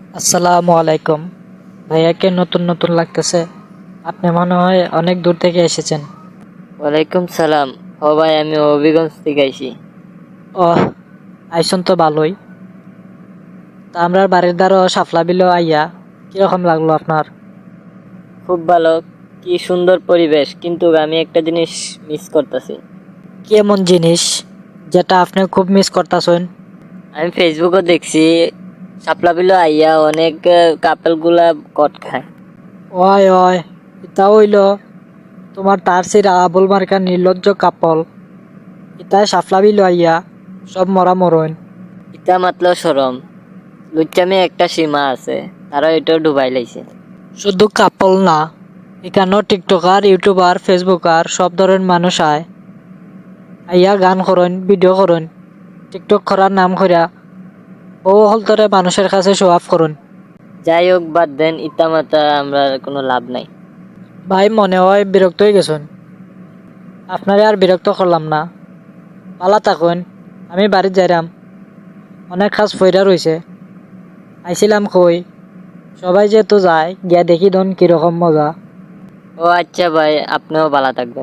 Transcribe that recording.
আসসালামু আলাইকুম। ভাইয়াকে নতুন নতুন লাগতেছে। আপনি মনে হয় অনেক দূর থেকে এসেছেন। ওয়ালাইকুম সালাম। ভাই, আমি হবিগঞ্জ থেকে আইছি। ওহ, আইসন তো ভালোই। তা আমরা বাড়ির দ্বারও সাফলা বিল আইয়া কিরকম লাগলো আপনার? খুব ভালো, কি সুন্দর পরিবেশ, কিন্তু আমি একটা জিনিস মিস করতেছি। কি এমন জিনিস যেটা আপনি খুব মিস করতেছেন? আমি ফেসবুকে দেখছি শাপলা বিলো আইয়া অনেক কাপল গুলা কট খায়। ওয় ওয়, ইতা হইল তোমার তার সিরা আবুল মার্কা নির্লজ্জ কাপল। ইতায় সাফলা বিল আইয়া সব মরা মরইন। ইটা মাত্র সরম, লুচ্চামে একটা সীমা আছে, তারা এটাও ডুবাই লাইছে। শুধু কাপল না, এখানেও টিকটকার, ইউটিউবার, ফেসবুকার সব ধরনের মানুষ আয় আইয়া গান করইন, ভিডিও করইন, টিকটক করার নাম কইরা বউ হলতরে মানুষের কাছে শো অফ করুন। যাই হোক, বাদ দেন, ইটা মাতা আমরা কোনো লাভ নাই। ভাই মনে হয় বিরক্ত হয়ে গেছেন। আপনারে আর বিরক্ত করলাম না, পালা থাকুন। আমি বাড়িতে যাইরাম, অনেক কাজ ফইরা রইছে। আইছিলাম কই, সবাই যেহেতু যায় গিয়া দেখি দন কিরকম মজা। ও আচ্ছা ভাই, আপনিও ভালো থাকবেন।